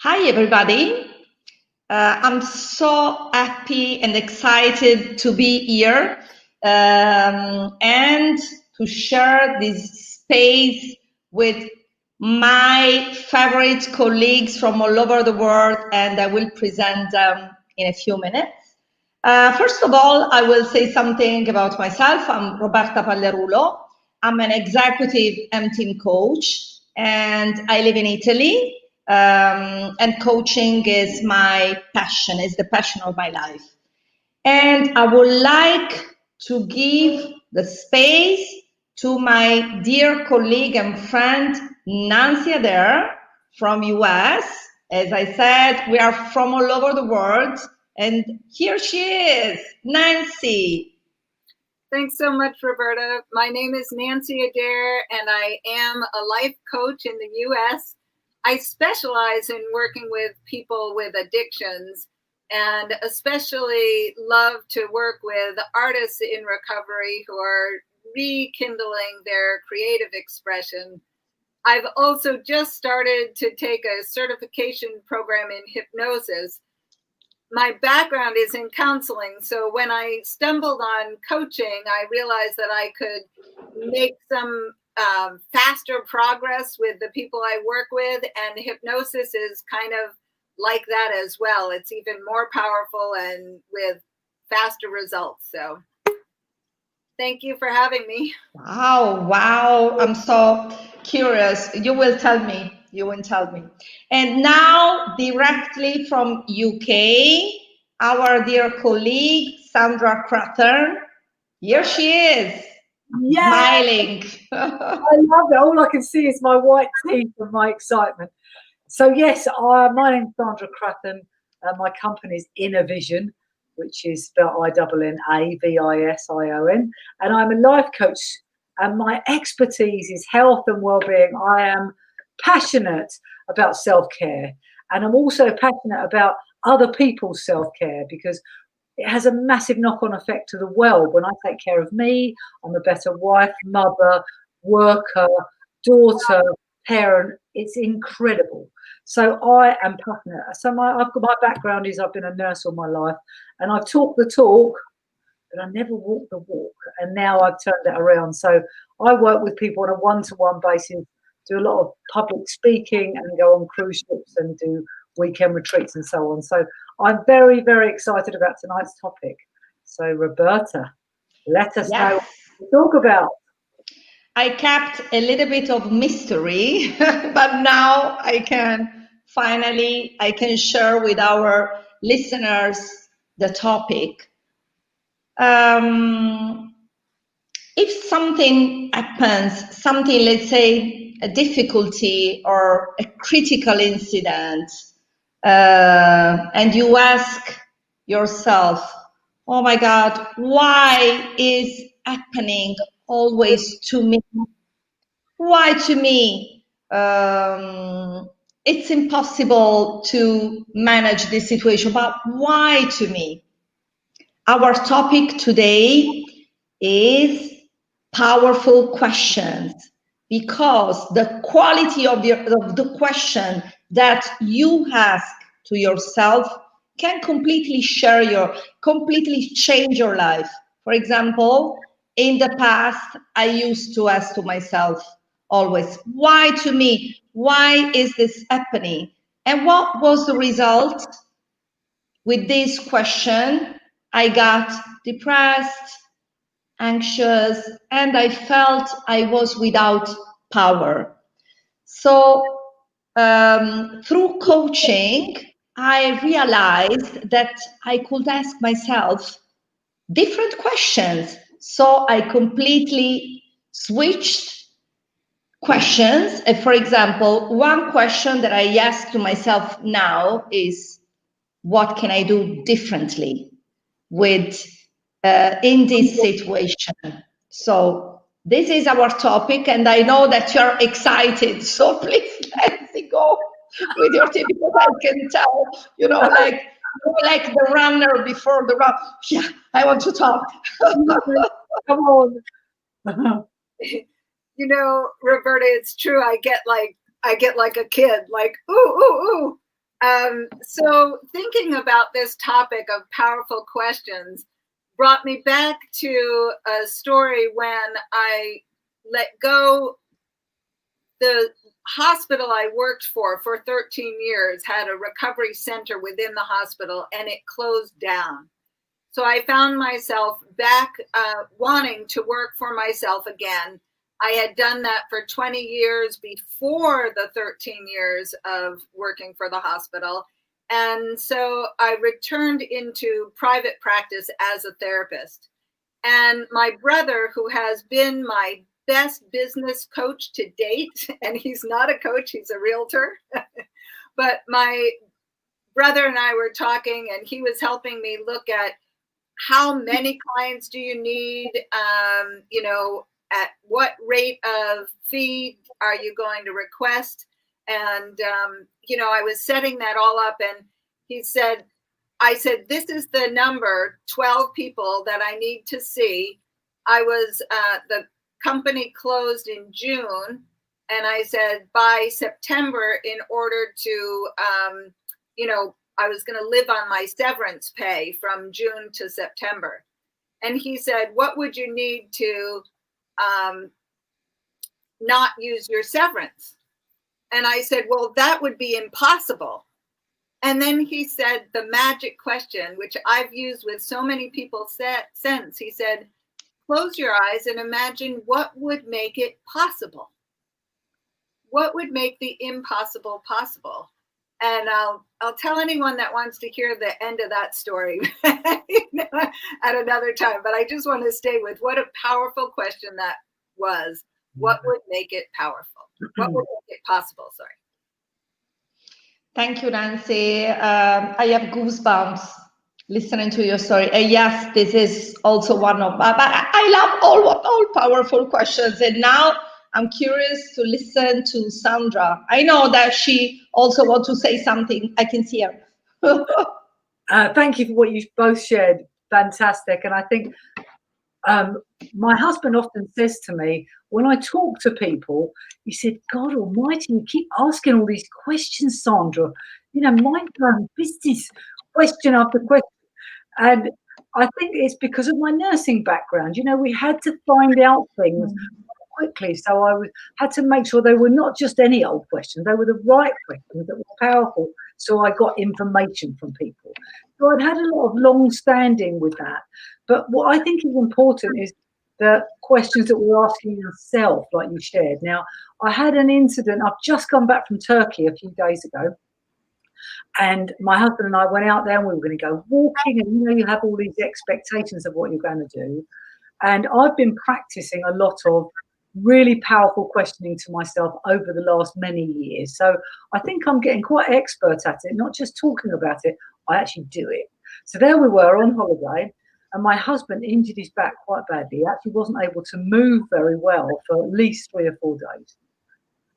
Hi, everybody. I'm so happy and excited to be here and to share this space with my favorite colleagues from all over the world, and I will present them in a few minutes. First of all, I will say something about myself. I'm Roberta Pallerulo. I'm an executive team coach, and I live in Italy. And coaching is my passion, is the passion of my life. And I would like to give the space to my dear colleague and friend Nancy Adair from US. As I said, we are from all over the world, and here she is, Nancy. Thanks so much, Roberta. My name is Nancy Adair, and I am a life coach in the U.S. I specialize in working with people with addictions and especially love to work with artists in recovery who are rekindling their creative expression. I've also just started to take a certification program in hypnosis. My background is in counseling. So when I stumbled on coaching, I realized that I could make some faster progress with the people I work with. And hypnosis is kind of like that as well. It's even more powerful and with faster results. So thank you for having me. Wow. I'm so curious. You will tell me. You will tell me. And now, directly from UK, our dear colleague, Sandra Crathern. Here she is, smiling. I love it. All I can see is my white teeth and my excitement. So yes, my name's Sandra Crathern. My company's Innovision, which is spelled INNAVISION, and I'm a life coach. And my expertise is health and well-being. I am passionate about self-care, and I'm also passionate about other people's self-care because it has a massive knock-on effect to the world. When I take care of me, I'm a better wife, mother, worker, daughter, parent. It's incredible. So I am passionate. So my background is I've been a nurse all my life, and I've talked the talk, but I never walked the walk. And now I've turned it around. So I work with people on a one-to-one basis, do a lot of public speaking, and go on cruise ships and do weekend retreats and so on. So I'm very, very excited about tonight's topic. So Roberta, let us know what to talk about. I kept a little bit of mystery, but now I can share with our listeners the topic. If something happens, let's say a difficulty or a critical incident, and you ask yourself, oh my God, why is happening always to me? Why to me? It's impossible to manage this situation, but why to me? Our topic today is powerful questions, because the quality of the question that you ask to yourself can completely change your life. For example, in the past, I used to ask to myself always, why to me? Why is this happening? And what was the result? With this question, I got depressed, anxious, and I felt I was without power. So through coaching, I realized that I could ask myself different questions. So I completely switched questions. For example, one question that I ask to myself now is, what can I do differently with in this situation? So this is our topic, and I know that you're excited. So please let's go with your tip, because I can tell, like the runner before the run. Yeah, I want to talk. Come on. You know, Roberta, it's true. I get like a kid, like, ooh, ooh, ooh. So thinking about this topic of powerful questions brought me back to a story when I let go. The hospital I worked for 13 years had a recovery center within the hospital, and it closed down. So I found myself back wanting to work for myself again. I had done that for 20 years before the 13 years of working for the hospital. And so I returned into private practice as a therapist. And my brother, who has been my best business coach to date, and he's not a coach, he's a realtor, but my brother and I were talking, and he was helping me look at how many clients do you need, you know, at what rate of fee are you going to request? And, you know, I was setting that all up, and he said, I said, this is the number, 12 people that I need to see. I was, the company closed in June. And I said, by September, in order to, you know, I was going to live on my severance pay from June to September. And he said, what would you need to not use your severance? And I said, well, that would be impossible. And then he said the magic question, which I've used with so many people since. He said, close your eyes and imagine what would make it possible. What would make the impossible possible? And I'll tell anyone that wants to hear the end of that story at another time. But I just want to stay with what a powerful question that was. What would make it powerful? What would make it possible? Sorry. Thank you, Nancy. I have goosebumps listening to your story. Yes, this is also one of, but I love all powerful questions. And now I'm curious to listen to Sandra. I know that she also wants to say something. I can see her. Thank you for what you both shared. Fantastic. And I think my husband often says to me, when I talk to people, he said, God almighty, you keep asking all these questions, Sandra. You know, mind-blowing business, question after question. And I think it's because of my nursing background. You know, we had to find out things quickly. So I had to make sure they were not just any old questions. They were the right questions that were powerful. So I got information from people. So I'd had a lot of long standing with that. But what I think is important is the questions that we're asking yourself, like you shared. Now, I had an incident. I've just come back from Turkey a few days ago. And my husband and I went out there and we were going to go walking. And, you know, you have all these expectations of what you're going to do. And I've been practicing a lot of really powerful questioning to myself over the last many years. So I think I'm getting quite expert at it, not just talking about it, I actually do it. So there we were on holiday, and my husband injured his back quite badly. He actually wasn't able to move very well for at least 3 or 4 days.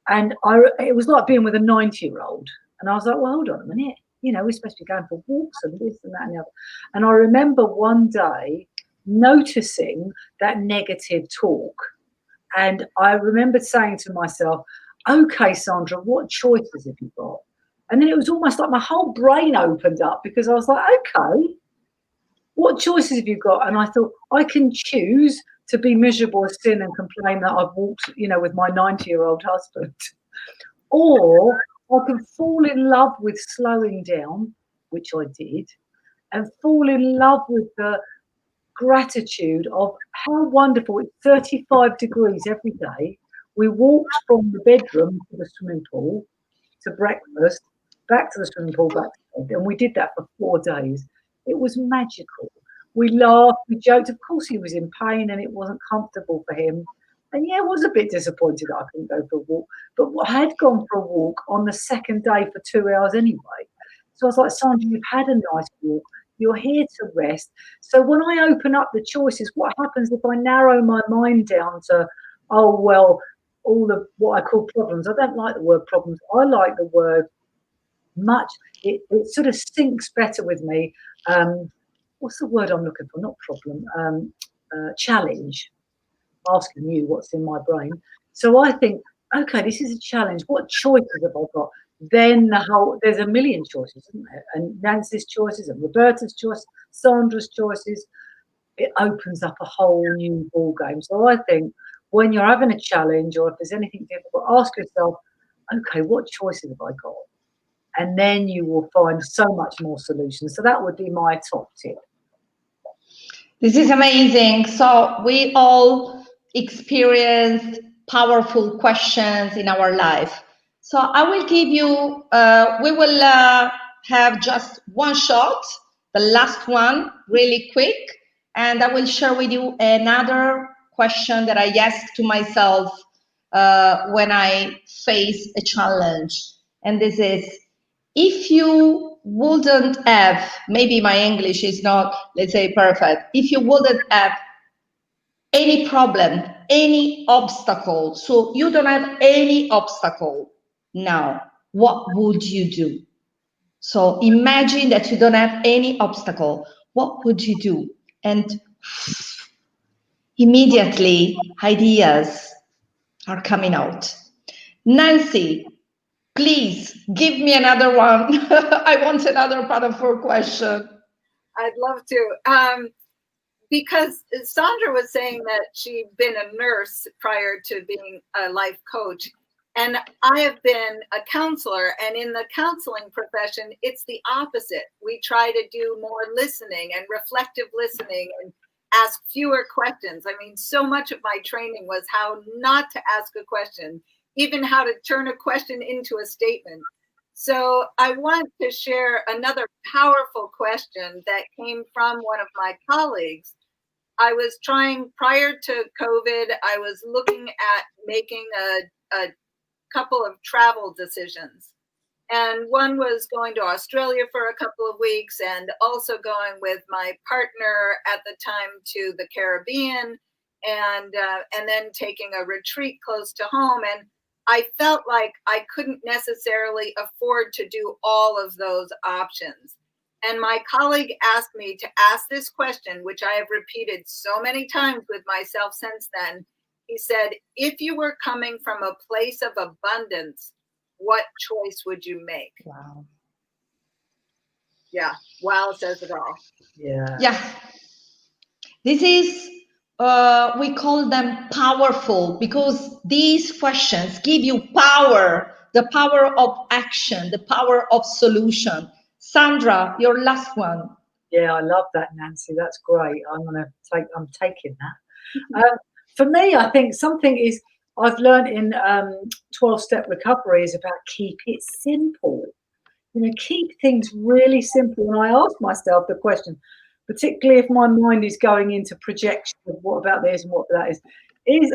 And it was like being with a 90-year-old. And I was like, well, hold on a minute. You know, we're supposed to be going for walks and this and that and the other. And I remember one day noticing that negative talk. And I remembered saying to myself, okay, Sandra, what choices have you got? And then it was almost like my whole brain opened up because I was like, okay, what choices have you got? And I thought, I can choose to be miserable as sin and complain that I've walked, you know, with my 90-year-old husband. Or I can fall in love with slowing down, which I did, and fall in love with the gratitude of how wonderful it's 35 degrees every day. We walked from the bedroom to the swimming pool to breakfast, back to the swimming pool, back to bed, and we did that for 4 days. It was magical. We laughed, we joked. Of course, he was in pain and it wasn't comfortable for him. And yeah, I was a bit disappointed that I couldn't go for a walk. But I had gone for a walk on the second day for 2 hours anyway. So I was like, Sandra, you've had a nice walk. You're here to rest. So when I open up the choices, what happens if I narrow my mind down to, oh, well, all of what I call problems. I don't like the word problems. I like the word much. It sort of syncs better with me. What's the word I'm looking for? Not problem. Challenge. Asking you what's in my brain. So I think, okay, this is a challenge. What choices have I got? then there's a million choices, isn't there? And Nancy's choices and Roberta's choices, Sandra's choices. It opens up a whole new ball game. So I think when you're having a challenge or if there's anything difficult, ask yourself, okay, what choices have I got? And then you will find so much more solutions. So that would be my top tip. This is amazing. So we all experienced powerful questions in our life. So I will give you, we will have just one shot, the last one, really quick. And I will share with you another question that I ask to myself when I face a challenge. And this is, if you wouldn't have, maybe my English is not, let's say, perfect. If you wouldn't have any problem, any obstacle, so you don't have any obstacle now, what would you do? So imagine that you don't have any obstacle. What would you do? And immediately ideas are coming out. Nancy, please give me another one. I want another part of her question. I'd love to. Because Sandra was saying that she'd been a nurse prior to being a life coach. And I have been a counselor. And in the counseling profession, it's the opposite. We try to do more listening and reflective listening and ask fewer questions. I mean, so much of my training was how not to ask a question, even how to turn a question into a statement. So I want to share another powerful question that came from one of my colleagues. I was trying, prior to COVID, I was looking at making a couple of travel decisions. And one was going to Australia for a couple of weeks and also going with my partner at the time to the Caribbean and then taking a retreat close to home. And I felt like I couldn't necessarily afford to do all of those options. And my colleague asked me to ask this question, which I have repeated so many times with myself since then. He said, if you were coming from a place of abundance, what choice would you make? Wow. Yeah. Wow says it all. Yeah. Yeah. This is, we call them powerful because these questions give you power, the power of action, the power of solution. Sandra, your last one. Yeah, I love that, Nancy. That's great. I'm taking that. For me, I think something is I've learned in 12-step recovery is about keep it simple. You know, keep things really simple. And I ask myself the question, particularly if my mind is going into projection of what about this and what that is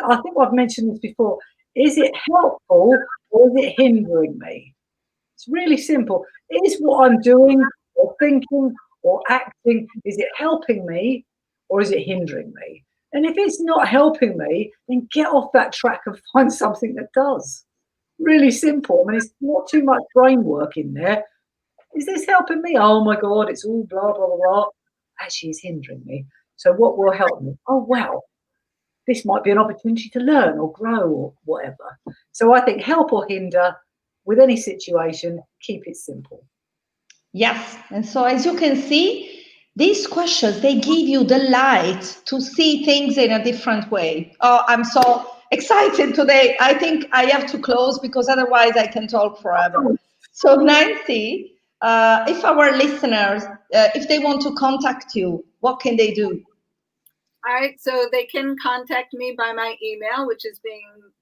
I think I've mentioned this before, is it helpful or is it hindering me? It's really simple. Is what I'm doing or thinking or acting, is it helping me or is it hindering me? And if it's not helping me, then get off that track and find something that does. Really simple. I mean, it's not too much brain work in there. Is this helping me? Oh my God, it's all blah, blah, blah, blah. Actually, it's hindering me. So what will help me? Oh, wow. This might be an opportunity to learn or grow or whatever. So I think help or hinder with any situation, keep it simple. Yes. And so as you can see, these questions, they give you the light to see things in a different way. Oh, I'm so excited today. I think I have to close because otherwise I can talk forever. So Nancy, if our listeners, if they want to contact you, what can they do? All right. So they can contact me by my email, which is being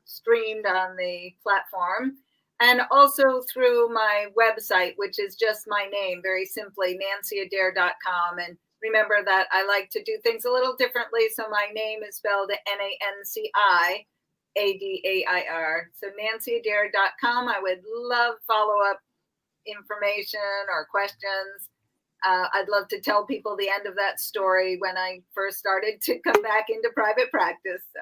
streamed on the platform. And also through my website, which is just my name, very simply, nancyadair.com. And remember that I like to do things a little differently. So my name is spelled NANCIADAIR. So nancyadair.com. I would love follow-up information or questions. I'd love to tell people the end of that story when I first started to come back into private practice. So,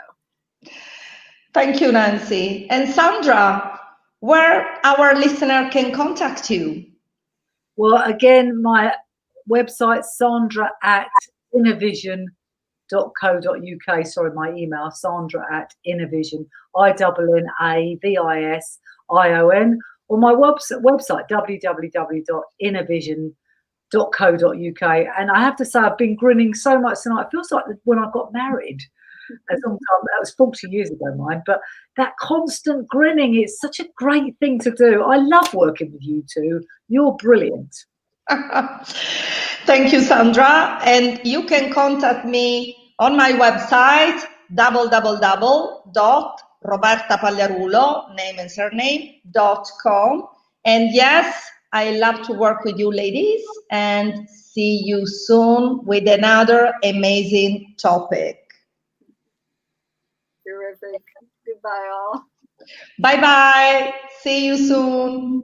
thank you, Nancy. And Sandra, where our listener can contact you? Well, again, my website, sandra@innervision.co.uk. Sorry, my email, sandra@innervision, INNAVISION. or my website, www.innervision.co.uk. And I have to say, I've been grinning so much tonight. It feels like when I got married. A long time, that was 40 years ago, mine, but that constant grinning is such a great thing to do. I love working with you two. You're brilliant. Thank you, Sandra. And you can contact me on my website, www.robertapagliarulo, name and surname.com. And yes, I love to work with you ladies, and see you soon with another amazing topic. Terrific. Goodbye, all. Bye-bye. See you soon.